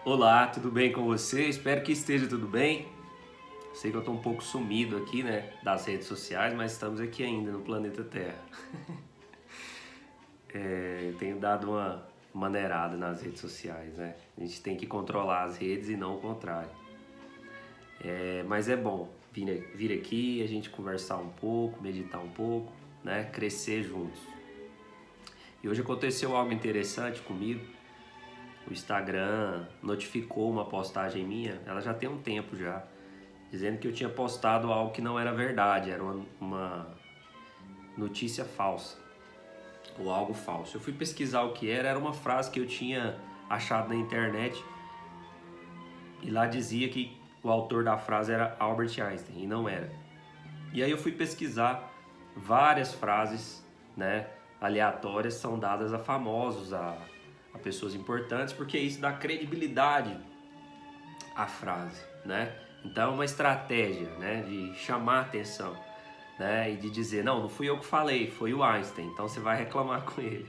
Olá, tudo bem com você? Espero que esteja tudo bem. Sei que eu estou um pouco sumido aqui, né, das redes sociais, mas estamos aqui ainda no planeta Terra. Eu tenho dado uma maneirada nas redes sociais, né? A gente tem que controlar as redes e não o contrário. Mas é bom vir aqui, a gente conversar um pouco, meditar um pouco, né? Crescer juntos. E hoje aconteceu algo interessante comigo. O Instagram notificou uma postagem minha, ela já tem um tempo já, dizendo que eu tinha postado algo que não era verdade, era uma notícia falsa ou algo falso. Eu fui pesquisar o que era uma frase que eu tinha achado na internet e lá dizia que o autor da frase era Albert Einstein e não era. E aí eu fui pesquisar várias frases, né, aleatórias são dadas a famosos, a pessoas importantes, porque isso dá credibilidade à frase, né? Então é uma estratégia, né, de chamar atenção, né, e de dizer, não fui eu que falei, foi o Einstein, então você vai reclamar com ele.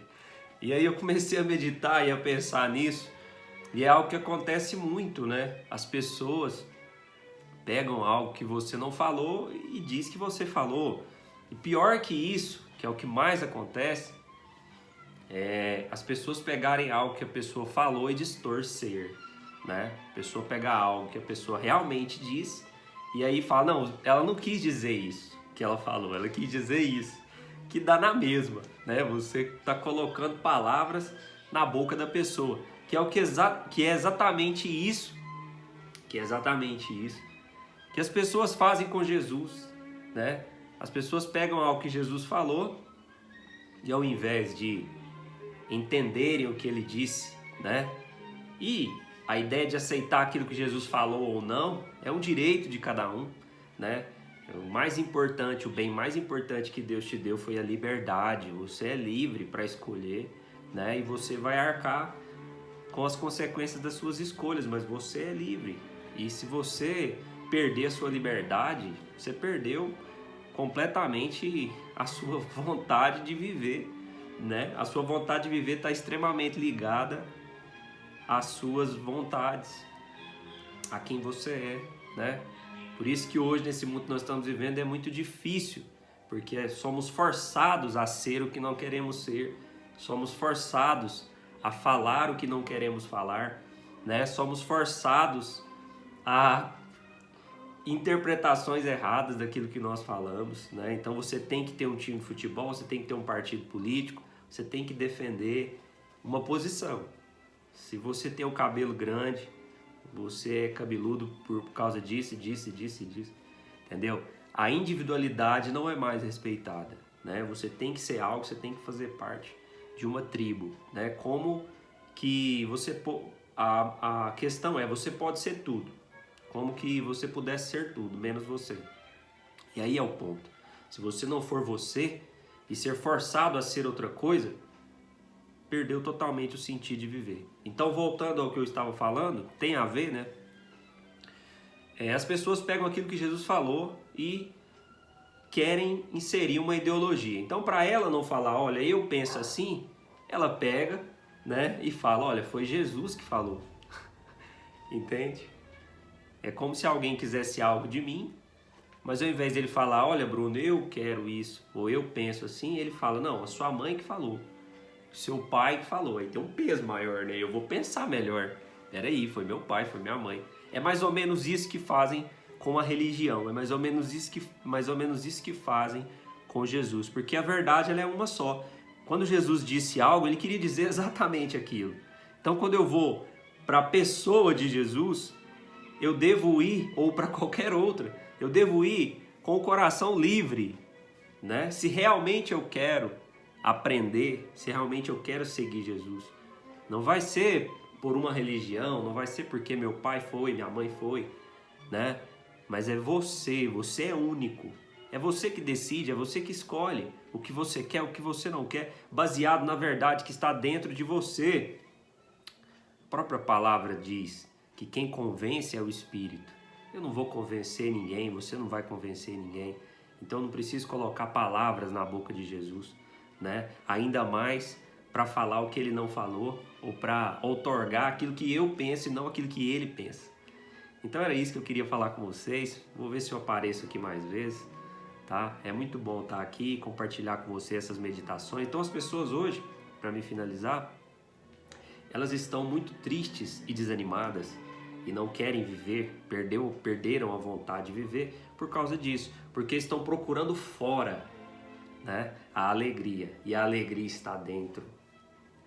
E aí eu comecei a meditar e a pensar nisso, e é algo que acontece muito, né? As pessoas pegam algo que você não falou e diz que você falou. E pior que isso, que é o que mais acontece, é as pessoas pegarem algo que a pessoa falou e distorcer, né? A pessoa pegar algo que a pessoa realmente disse e aí fala, não, ela não quis dizer isso que ela falou, ela quis dizer isso, que dá na mesma, né? Você está colocando palavras na boca da pessoa, que é o que é exatamente isso, que as pessoas fazem com Jesus, né? As pessoas pegam algo que Jesus falou e ao invés de entenderem o que ele disse, né? E a ideia de aceitar aquilo que Jesus falou ou não é um direito de cada um, né? O mais importante, o bem mais importante que Deus te deu foi a liberdade. Você é livre para escolher, né? E você vai arcar com as consequências das suas escolhas, mas você é livre. E se você perder a sua liberdade, você perdeu completamente a sua vontade de viver, né? A sua vontade de viver está extremamente ligada às suas vontades, a quem você é, né? Por isso que hoje nesse mundo que nós estamos vivendo é muito difícil, porque somos forçados a ser o que não queremos ser, somos forçados a falar o que não queremos falar, né? Somos forçados a interpretações erradas daquilo que nós falamos, né? Então você tem que ter um time de futebol, você tem que ter um partido político, você tem que defender uma posição. Se você tem o cabelo grande, você é cabeludo por causa disso, entendeu? A individualidade não é mais respeitada, né? Você tem que ser algo, você tem que fazer parte de uma tribo, né? Como que você... A questão é, você pode ser tudo. Como que você pudesse ser tudo, menos você. E aí é o ponto. Se você não for você e ser forçado a ser outra coisa, perdeu totalmente o sentido de viver. Então, voltando ao que eu estava falando, tem a ver, né? As pessoas pegam aquilo que Jesus falou e querem inserir uma ideologia. Então, para ela não falar, olha, eu penso assim, ela pega, né, e fala, olha, foi Jesus que falou. Entende? É como se alguém quisesse algo de mim, mas ao invés dele falar, olha Bruno, eu quero isso, ou eu penso assim, ele fala, não, a sua mãe que falou, seu pai que falou, aí tem um peso maior, né? Eu vou pensar melhor. Peraí, foi meu pai, foi minha mãe. É mais ou menos isso que fazem com a religião, é mais ou menos isso que fazem com Jesus, porque a verdade ela é uma só. Quando Jesus disse algo, ele queria dizer exatamente aquilo. Então quando eu vou para a pessoa de Jesus, eu devo ir, ou para qualquer outra, eu devo ir com o coração livre, né? Se realmente eu quero aprender, se realmente eu quero seguir Jesus. Não vai ser por uma religião, não vai ser porque meu pai foi, minha mãe foi, né? Mas é você é único. É você que decide, é você que escolhe o que você quer, o que você não quer, baseado na verdade que está dentro de você. A própria palavra diz que quem convence é o Espírito. Eu não vou convencer ninguém, você não vai convencer ninguém. Então eu não preciso colocar palavras na boca de Jesus, né? Ainda mais para falar o que ele não falou ou para outorgar aquilo que eu penso e não aquilo que ele pensa. Então era isso que eu queria falar com vocês. Vou ver se eu apareço aqui mais vezes, tá? É muito bom estar aqui, compartilhar com você essas meditações. Então as pessoas hoje, para me finalizar, elas estão muito tristes e desanimadas e não querem viver, perderam a vontade de viver por causa disso, porque estão procurando fora, né, a alegria, e a alegria está dentro.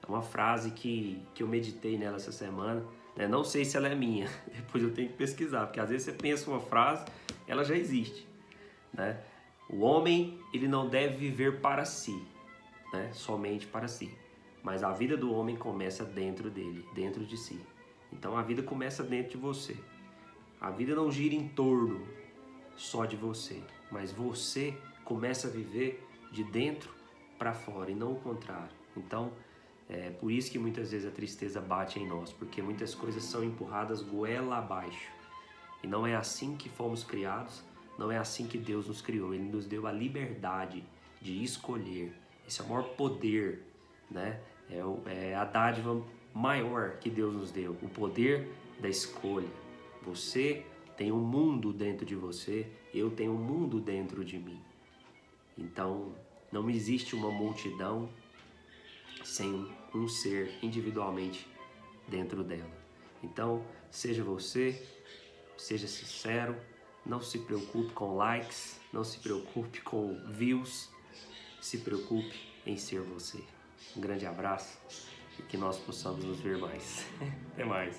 É uma frase que eu meditei nela essa semana, né? Não sei se ela é minha, depois eu tenho que pesquisar, porque às vezes você pensa uma frase, ela já existe, né? O homem, ele não deve viver para si, né? Somente para si, mas a vida do homem começa dentro dele, dentro de si. Então a vida começa dentro de você. A vida não gira em torno só de você, mas você começa a viver de dentro para fora e não o contrário. Então é por isso que muitas vezes a tristeza bate em nós, porque muitas coisas são empurradas goela abaixo. E não é assim que fomos criados, não é assim que Deus nos criou. Ele nos deu a liberdade de escolher. Esse é o maior poder, né? É a dádiva maior que Deus nos deu, o poder da escolha. Você tem um mundo dentro de você, eu tenho um mundo dentro de mim. Então, não existe uma multidão sem um ser individualmente dentro dela. Então, seja você, seja sincero, não se preocupe com likes, não se preocupe com views, se preocupe em ser você. Um grande abraço e que nós possamos nos ver mais. Até mais.